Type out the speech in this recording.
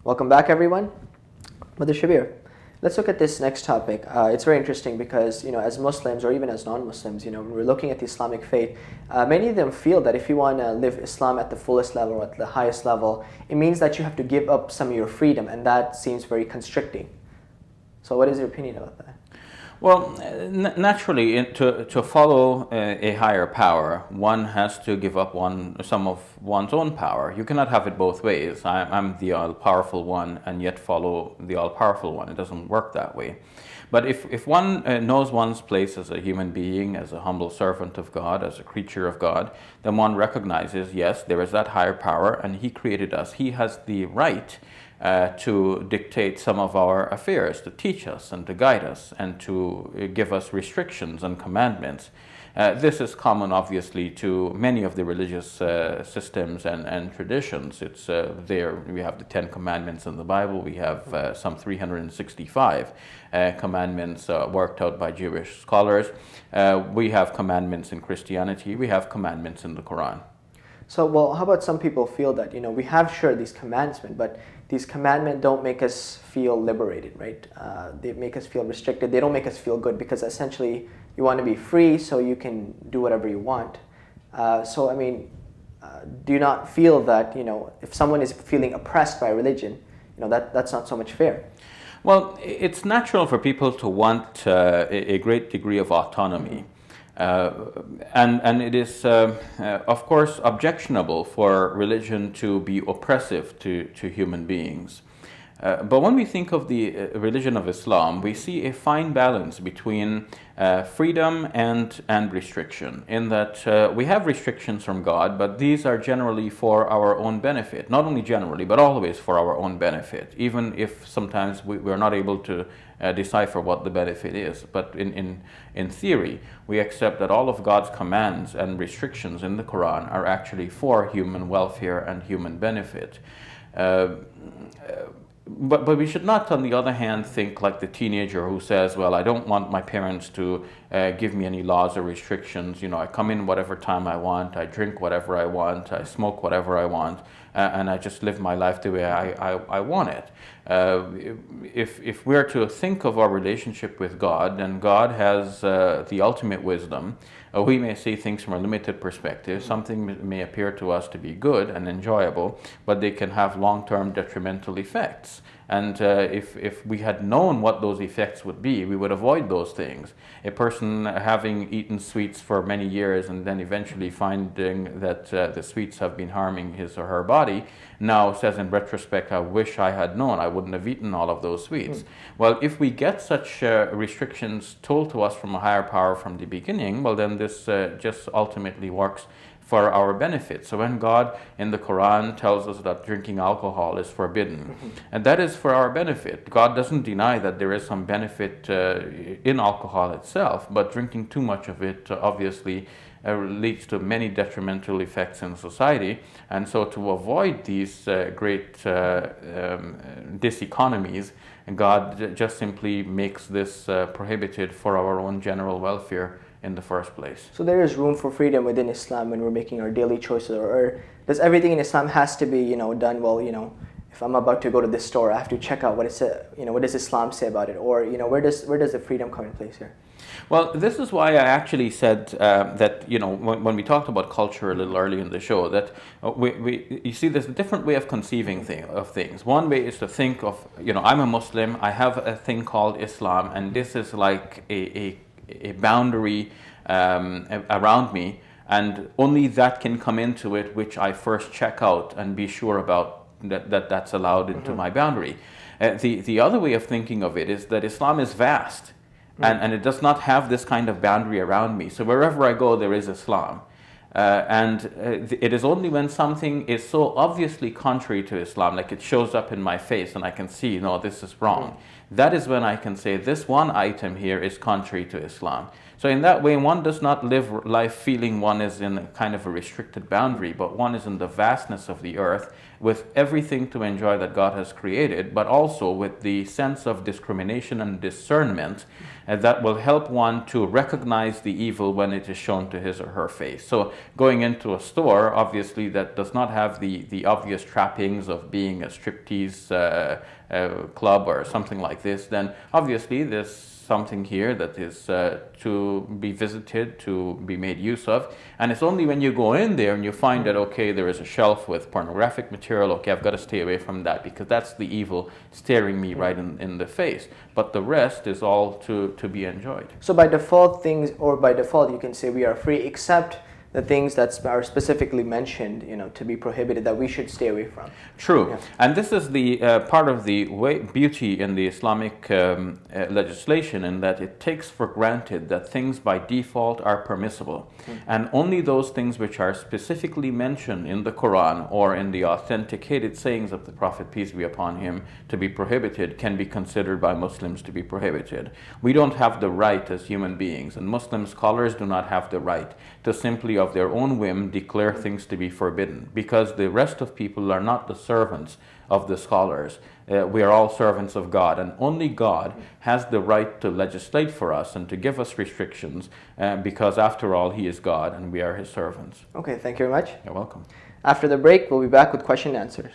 Welcome back, everyone. Mother Shabir, let's look at this next topic. It's very interesting because, as Muslims or even as non-Muslims, when we're looking at the Islamic faith, many of them feel that if you want to live Islam at the fullest level or at the highest level, it means that you have to give up some of your freedom, and that seems very constricting. So what is your opinion about that? Well, naturally, to follow a higher power, one has to give up some of one's own power. You cannot have it both ways. I'm the all-powerful one and yet follow the all-powerful one. It doesn't work that way. But if one knows one's place as a human being, as a humble servant of God, as a creature of God, then one recognizes, yes, there is that higher power and He created us. He has the right to dictate some of our affairs, to teach us and to guide us and to give us restrictions and commandments. This is common, obviously, to many of the religious systems and traditions. It's there. We have the 10 Commandments in the Bible. We have some 365 commandments worked out by Jewish scholars. We have commandments in Christianity. We have commandments in the Quran. So, well, how about some people feel that, we have these commandments, but these commandments don't make us feel liberated, right? They make us feel restricted. They don't make us feel good because essentially you want to be free so you can do whatever you want. Do you not feel that, if someone is feeling oppressed by religion, that's not so much fair? Well, it's natural for people to want a great degree of autonomy. And it is, of course, objectionable for religion to be oppressive to human beings. But when we think of the religion of Islam, we see a fine balance between freedom and restriction, in that we have restrictions from God, but these are generally for our own benefit. Not only generally, but always for our own benefit, even if sometimes we're not able to decipher what the benefit is. But in theory, we accept that all of God's commands and restrictions in the Quran are actually for human welfare and human benefit. But we should not, on the other hand, think like the teenager who says, well, I don't want my parents to give me any laws or restrictions. I come in whatever time I want, I drink whatever I want, I smoke whatever I want, and I just live my life the way I want it. If we're to think of our relationship with God, then God has the ultimate wisdom. We may see things from a limited perspective. Something may appear to us to be good and enjoyable, but they can have long-term detrimental effects. And if we had known what those effects would be, we would avoid those things. A person having eaten sweets for many years and then eventually finding that the sweets have been harming his or her body, now says in retrospect, I wish I had known, I wouldn't have eaten all of those sweets. Well, if we get such restrictions told to us from a higher power from the beginning, well, then this just ultimately works for our benefit. So when God in the Quran tells us that drinking alcohol is forbidden, and that is for our benefit. God doesn't deny that there is some benefit in alcohol itself, but drinking too much of it obviously leads to many detrimental effects in society. And so to avoid these great diseconomies, God just simply makes this prohibited for our own general welfare in the first place. So there is room for freedom within Islam when we're making our daily choices, or does everything in Islam has to be, done? Well, if I'm about to go to this store, I have to check out what does Islam say about it, or where does the freedom come in place here? Well, this is why I actually said that when we talked about culture a little early in the show, that you see there's a different way of conceiving of things. One way is to think of I'm a Muslim, I have a thing called Islam, and this is like a boundary around me, and only that can come into it which I first check out and be sure about that's allowed into my boundary. The other way of thinking of it is that Islam is vast, and it does not have this kind of boundary around me. So wherever I go, there is Islam. It is only when something is so obviously contrary to Islam, like it shows up in my face and I can see, no, this is wrong. That is when I can say this one item here is contrary to Islam. So in that way, one does not live life feeling one is in a kind of a restricted boundary, but one is in the vastness of the earth, with everything to enjoy that God has created, but also with the sense of discrimination and discernment that will help one to recognize the evil when it is shown to his or her face. So going into a store, obviously, that does not have the obvious trappings of being a striptease club or something like this, then obviously there's something here that is to be visited, to be made use of. And it's only when you go in there and you find that, okay, there is a shelf with pornographic material, okay, I've got to stay away from that because that's the evil staring me right in the face. But the rest is all to be enjoyed. So by default you can say we are free except the things that are specifically mentioned, to be prohibited, that we should stay away from. True. Yeah. And this is the part of the beauty in the Islamic legislation, in that it takes for granted that things by default are permissible. And only those things which are specifically mentioned in the Quran or in the authenticated sayings of the Prophet, peace be upon him, to be prohibited can be considered by Muslims to be prohibited. We don't have the right as human beings, and Muslim scholars do not have the right to simply of their own whim declare things to be forbidden, because the rest of people are not the servants of the scholars. We are all servants of God, and only God has the right to legislate for us and to give us restrictions, because after all, he is God and we are his servants. Okay, thank you very much. You're welcome. After the break, we'll be back with question and answers.